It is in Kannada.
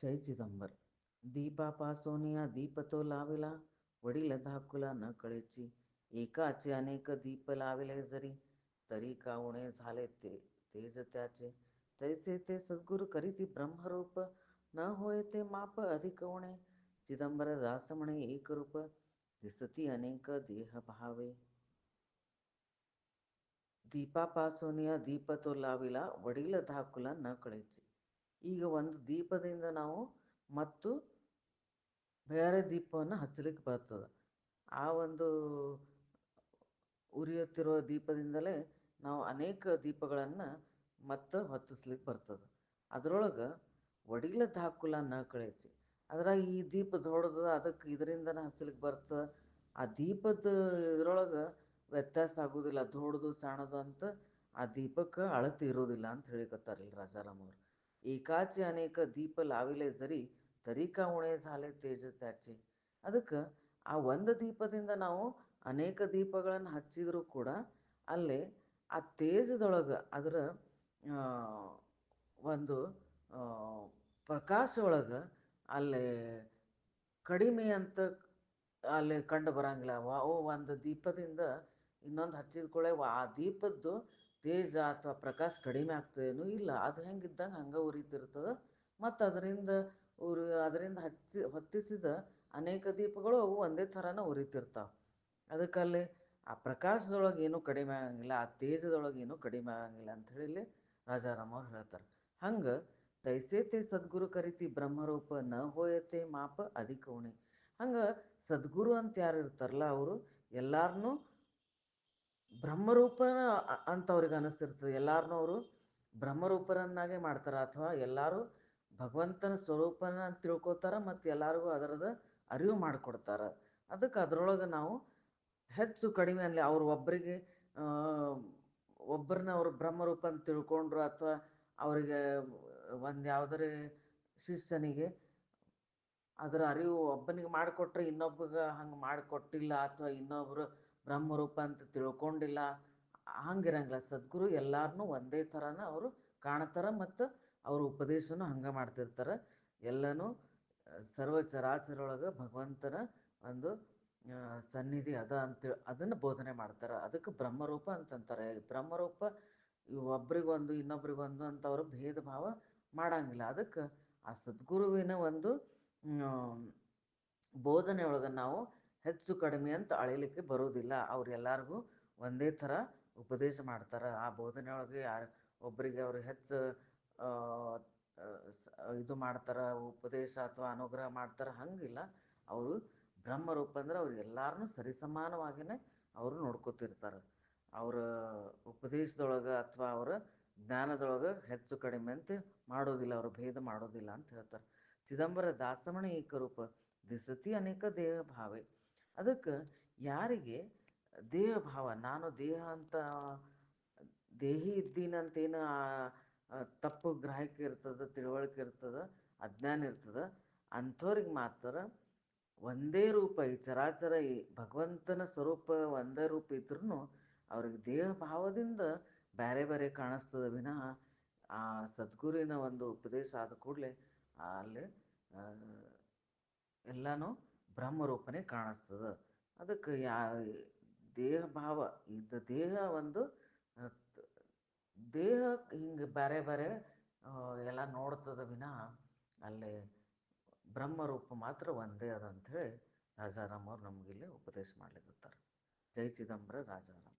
जय चिदंबर. दीपा पासोनिया दीप तो लाविला, वडील धाकुला न कळेची. एकाचे अनेक दीप लाविले जरी, तरी काउणे झाले ते तेज त्याचे. तैसे ते सद्गुरु करीती ब्रह्मरूप, न होय ते माप अधिक उणे. चिदंबर दास म्हणे एक रूप, दिसती अनेक देह भावे. ದೀಪಾಪಾಸೋನಿಯ ದೀಪ ತೊಲಾವಿಲ ವಡಿಲ ಧಾಕುಲ ನ ಕಳಚಿ. ಈಗ ಒಂದು ದೀಪದಿಂದ ನಾವು ಮತ್ತು ಬೇರೆ ದೀಪವನ್ನು ಹಚ್ಚಲಿಕ್ಕೆ ಬರ್ತದೆ. ಆ ಒಂದು ಉರಿಯುತ್ತಿರುವ ದೀಪದಿಂದಲೇ ನಾವು ಅನೇಕ ದೀಪಗಳನ್ನು ಮತ್ತು ಹೊತ್ತಿಸ್ಲಿಕ್ಕೆ ಬರ್ತದೆ. ಅದರೊಳಗೆ ವಡಿಲ ಧಾಕುಲ ನ ಕಳಚಿ. ಅದ್ರಾಗ ಈ ದೀಪ ದೊಡ್ಡದು, ಅದಕ್ಕೆ ಇದರಿಂದನೇ ಹಚ್ಚಲಿಕ್ಕೆ ಬರ್ತದೆ. ಆ ದೀಪದ ಇದ್ರೊಳಗೆ ವ್ಯತ್ಯಾಸ ಆಗೋದಿಲ್ಲ, ದೊಡ್ಡದು ಸಣ್ಣದು ಅಂತ ಆ ದೀಪಕ್ಕೆ ಅಳತೆ ಇರೋದಿಲ್ಲ ಅಂತ ಹೇಳಿಕತ್ತಾರಿಲ್ಲ ರಾಜಾರಾಮ್ ಅವರು. ಏಕಾಚೆ ಅನೇಕ ದೀಪ ಲಾವಿಲೆ ಜರಿ, ತರಿಕಾ ಉಣೆ ಝಾಲೆ ತೇಜ ತ್ಯಾಚೆ. ಅದಕ್ಕೆ ಆ ಒಂದು ದೀಪದಿಂದ ನಾವು ಅನೇಕ ದೀಪಗಳನ್ನು ಹಚ್ಚಿದರೂ ಕೂಡ ಅಲ್ಲಿ ಆ ತೇಜದೊಳಗೆ ಅದರ ಒಂದು ಪ್ರಕಾಶ ಒಳಗೆ ಅಲ್ಲಿ ಕಡಿಮೆ ಅಂತ ಅಲ್ಲಿ ಕಂಡು ಬರಂಗಿಲ್ಲ. ಒಂದು ದೀಪದಿಂದ ಇನ್ನೊಂದು ಹಚ್ಚಿದ ಕೂಡಲೇ ಆ ದೀಪದ್ದು ತೇಜ ಅಥವಾ ಪ್ರಕಾಶ ಕಡಿಮೆ ಆಗ್ತದೇನೂ ಇಲ್ಲ, ಅದು ಹೆಂಗಿದ್ದಂಗೆ ಹಂಗೆ ಉರಿತಿರ್ತದೆ. ಮತ್ತು ಅದರಿಂದ ಹೊತ್ತಿಸಿದ ಅನೇಕ ದೀಪಗಳು ಅವು ಒಂದೇ ಥರನ ಉರಿತಿರ್ತಾವೆ. ಅದಕ್ಕಲ್ಲಿ ಆ ಪ್ರಕಾಶದೊಳಗೆ ಏನೂ ಕಡಿಮೆ ಆಗಂಗಿಲ್ಲ, ಆ ತೇಜದೊಳಗೆ ಏನೂ ಕಡಿಮೆ ಆಗಂಗಿಲ್ಲ ಅಂತ ಹೇಳಿ ರಾಜಾರಾಮ್ ಅವ್ರು ಹೇಳ್ತಾರೆ. ಹಂಗೆ ತೈಸೇತೆ ಸದ್ಗುರು ಕರಿತಿ ಬ್ರಹ್ಮರೂಪ, ನ ಹೋಯತೆ ಮಾಪ ಅಧಿಕ ಉಣೆ. ಹಂಗೆ ಸದ್ಗುರು ಅಂತ ಯಾರು ಇರ್ತಾರಲ್ಲ ಅವರು ಎಲ್ಲಾರನ್ನೂ ಬ್ರಹ್ಮರೂಪನ ಅಂತ ಅವ್ರಿಗೆ ಅನ್ನಿಸ್ತಿರ್ತದೆ. ಎಲ್ಲಾರನ್ನೂ ಅವರು ಬ್ರಹ್ಮರೂಪರನ್ನಾಗೆ ಮಾಡ್ತಾರೆ, ಅಥವಾ ಎಲ್ಲರೂ ಭಗವಂತನ ಸ್ವರೂಪನ ತಿಳ್ಕೊತಾರೆ ಮತ್ತು ಎಲ್ಲರಿಗೂ ಅದರದ ಅರಿವು ಮಾಡಿಕೊಡ್ತಾರೆ. ಅದಕ್ಕೆ ಅದರೊಳಗೆ ನಾವು ಹೆಚ್ಚು ಕಡಿಮೆ ಅಲ್ಲಿ ಅವ್ರು ಒಬ್ಬರನ್ನ ಅವರು ಬ್ರಹ್ಮರೂಪ ಅಂತ ತಿಳ್ಕೊಂಡ್ರು, ಅಥವಾ ಅವರಿಗೆ ಒಂದು ಯಾವುದರೇ ಶಿಷ್ಯನಿಗೆ ಅದರ ಅರಿವು ಒಬ್ಬನಿಗೆ ಮಾಡಿಕೊಟ್ರೆ ಇನ್ನೊಬ್ಬಗೆ ಹಂಗೆ ಮಾಡಿಕೊಟ್ಟಿಲ್ಲ, ಅಥವಾ ಇನ್ನೊಬ್ಬರು ಬ್ರಹ್ಮರೂಪ ಅಂತ ತಿಳ್ಕೊಂಡಿಲ್ಲ, ಹಂಗಿರಂಗಿಲ್ಲ. ಸದ್ಗುರು ಎಲ್ಲರನ್ನೂ ಒಂದೇ ಥರನ ಅವರು ಕಾಣ್ತಾರೆ ಮತ್ತು ಅವ್ರ ಉಪದೇಶನೂ ಹಂಗೆ ಮಾಡ್ತಿರ್ತಾರೆ. ಎಲ್ಲನೂ ಸರ್ವ ಚರಾಚರೊಳಗೆ ಭಗವಂತನ ಒಂದು ಸನ್ನಿಧಿ ಅದ ಅಂತೇಳಿ ಅದನ್ನು ಬೋಧನೆ ಮಾಡ್ತಾರೆ. ಅದಕ್ಕೆ ಬ್ರಹ್ಮರೂಪ ಅಂತಂತಾರೆ. ಬ್ರಹ್ಮರೂಪ ಒಬ್ರಿಗೊಂದು ಇನ್ನೊಬ್ರಿಗೊಂದು ಅಂತ ಅವರು ಭೇದ ಭಾವ ಮಾಡಂಗಿಲ್ಲ. ಅದಕ್ಕೆ ಆ ಸದ್ಗುರುವಿನ ಒಂದು ಬೋಧನೆ ಒಳಗೆ ನಾವು ಹೆಚ್ಚು ಕಡಿಮೆ ಅಂತ ಅಳಿಲಿಕ್ಕೆ ಬರೋದಿಲ್ಲ. ಅವ್ರು ಎಲ್ಲರಿಗೂ ಒಂದೇ ಥರ ಉಪದೇಶ ಮಾಡ್ತಾರೆ. ಆ ಬೋಧನೆ ಒಳಗೆ ಒಬ್ಬರಿಗೆ ಅವರು ಹೆಚ್ಚು ಇದು ಮಾಡ್ತಾರೆ, ಉಪದೇಶ ಅಥವಾ ಅನುಗ್ರಹ ಮಾಡ್ತಾರೆ, ಹಂಗಿಲ್ಲ. ಅವರು ಬ್ರಹ್ಮರೂಪ ಅಂದ್ರೆ ಅವ್ರು ಎಲ್ಲರನ್ನೂ ಸರಿಸಮಾನವಾಗಿಯೇ ಅವರು ನೋಡ್ಕೊತಿರ್ತಾರೆ. ಅವರ ಉಪದೇಶದೊಳಗೆ ಅಥವಾ ಅವರ ಜ್ಞಾನದೊಳಗೆ ಹೆಚ್ಚು ಕಡಿಮೆ ಅಂತ ಮಾಡೋದಿಲ್ಲ, ಅವರು ಭೇದ ಮಾಡೋದಿಲ್ಲ ಅಂತ ಹೇಳ್ತಾರೆ. ಚಿದಂಬರ ದಾಸಮಣಿ ಏಕರೂಪ, ದಿಸತಿ ಅನೇಕ ದೇಹ ಭಾವೆ. ಅದಕ್ಕೆ ಯಾರಿಗೆ ದೇಹ ಭಾವ, ನಾನು ದೇಹ ಅಂತ ದೇಹಿ ಇದ್ದೀನಂತೇನು ತಪ್ಪು ಗ್ರಹಿಕೆ ಇರ್ತದೆ, ತಿಳುವಳಿಕೆ ಇರ್ತದೆ, ಅಜ್ಞಾನ ಇರ್ತದೆ, ಅಂಥವ್ರಿಗೆ ಮಾತ್ರ ಒಂದೇ ರೂಪ, ಈ ಚರಾಚರ ಈ ಭಗವಂತನ ಸ್ವರೂಪ ಒಂದೇ ರೂಪ ಇದ್ರೂ ಅವ್ರಿಗೆ ದೇಹ ಭಾವದಿಂದ ಬೇರೆ ಬೇರೆ ಕಾಣಿಸ್ತದೆ ವಿನಃ ಆ ಸದ್ಗುರುವಿನ ಒಂದು ಉಪದೇಶ ಆದ ಕೂಡಲೇ ಅಲ್ಲಿ ಎಲ್ಲನೂ ಬ್ರಹ್ಮರೂಪನೇ ಕಾಣಿಸ್ತದೆ. ಅದಕ್ಕೆ ದೇಹ ಭಾವ ಇದು ದೇಹ ಒಂದು ದೇಹ ಹಿಂಗೆ ಬೇರೆ ಬೇರೆ ಎಲ್ಲ ನೋಡ್ತದೆ ವಿನಃ ಅಲ್ಲಿ ಬ್ರಹ್ಮರೂಪ ಮಾತ್ರ ಒಂದೇ ಅದ ಅಂಥೇಳಿ ರಾಜಾರಾಮ್ ಅವ್ರು ನಮಗಿಲ್ಲಿ ಉಪದೇಶ ಮಾಡ್ಲಿಕ್ಕತ್ತಾರೆ. ಜೈ ಚಿದಂಬರ ರಾಜಾರಾಮ್.